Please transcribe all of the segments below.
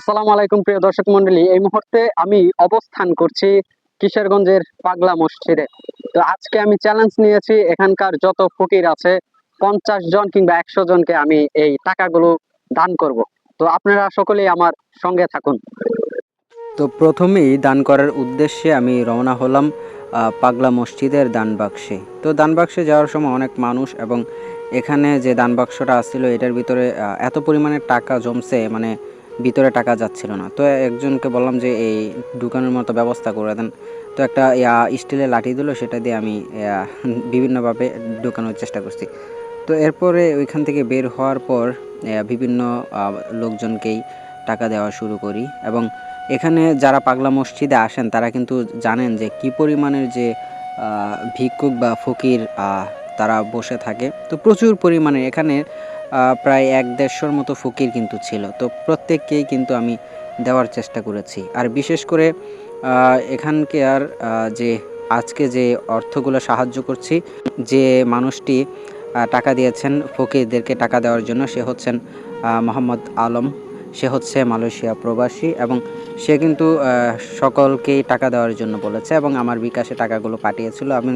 আসসালামু আলাইকুম প্রিয় দর্শক মন্ডলী, এই মুহূর্তে আমি অবস্থান করছি কিশোরগঞ্জের পাগলা মসজিদে। তো আজকে আমি চ্যালেঞ্জ নিয়েছি, এখানকার যত ফকির আছে 50 জন কিংবা 100 জনকে আমি এই টাকাগুলো দান করব। তো আপনারা সকলেই আমার সঙ্গে থাকুন। তো প্রথমেই দান করার উদ্দেশ্যে আমি রওনা হলাম পাগলা মসজিদের দান বাক্সে। তো দান বাক্সে যাওয়ার সময় অনেক মানুষ এবং এখানে যে দান বাক্সটা আসছিল এটার ভিতরে এত পরিমাণে টাকা জমছে, মানে ভিতরে টাকা যাচ্ছিল না। তো একজনকে বললাম যে এই ঢুকানোর মতো ব্যবস্থা করে দেন। তো একটা স্টিলের লাঠি দিল, সেটা দিয়ে আমি বিভিন্নভাবে ঢুকানোর চেষ্টা করছি। তো এরপরে ওইখান থেকে বের হওয়ার পর বিভিন্ন লোকজনকেই টাকা দেওয়া শুরু করি এবং এখানে যারা পাগলা মসজিদে আসেন তারা কিন্তু জানেন যে কি পরিমাণের যে ভিক্ষুক বা ফকির তারা বসে থাকে। তো প্রচুর পরিমাণে এখানে প্রায় 1-150 মতো ফকির কিন্তু ছিল। তো প্রত্যেককেই কিন্তু আমি দেওয়ার চেষ্টা করেছি। আর বিশেষ করে এখানকার যে আজকে যে অর্থগুলো সাহায্য করছি, যে মানুষটি টাকা দিয়েছেন ফকিরদেরকে টাকা দেওয়ার জন্য, সে হচ্ছেন মোহাম্মদ আলম। সে হচ্ছে মালয়েশিয়া প্রবাসী এবং সে কিন্তু সকলকেই টাকা দেওয়ার জন্য বলেছে এবং আমার বিকাশে টাকাগুলো পাঠিয়েছিল। আমি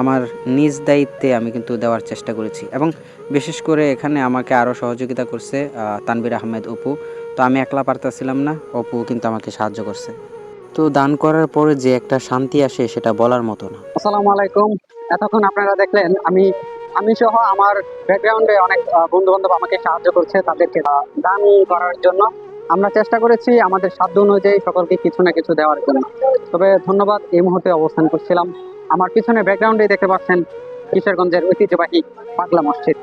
আমার নিজ দায়িত্বে আমি কিন্তু দেওয়ার চেষ্টা করেছি এবং বিশেষ করে এখানে আমাকে আরও সহযোগিতা করছে তানভীর আহমেদ অপু। তো আমি একলা পারতেছিলাম না, অপু কিন্তু আমাকে সাহায্য করছে। তো দান করার পরে যে একটা শান্তি আসে সেটা বলার মতো না। আসসালামু আলাইকুম। এতক্ষণ আপনারা দেখলেন আমি আমি সহ আমার ব্যাকগ্রাউন্ডে অনেক বন্ধু বান্ধব আমাকে সাহায্য করছে, তাদেরকে দান করার জন্য। আমরা চেষ্টা করেছি আমাদের সাধ্য অনুযায়ী সকলকে কিছু না কিছু দেওয়ার জন্য। তবে ধন্যবাদ, এই মুহূর্তে অবস্থান করছিলাম, আমার পিছনে ব্যাকগ্রাউন্ডে দেখতে পাচ্ছেন কিশোরগঞ্জের ঐতিহ্যবাহী পাগলা মসজিদ।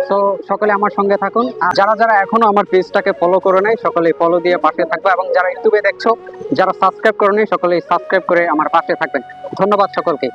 তো সকলে আমার সঙ্গে থাকুন। আর যারা যারা এখনো আমার পেজটাকে ফলো করে নাই, সকলে ফলো দিয়ে পাশে থাকবে, এবং যারা ইউটিউবে দেখছো, যারা সাবস্ক্রাইব করে নেই, সকলেই সাবস্ক্রাইব করে আমার পাশে থাকবেন। ধন্যবাদ সকলকে।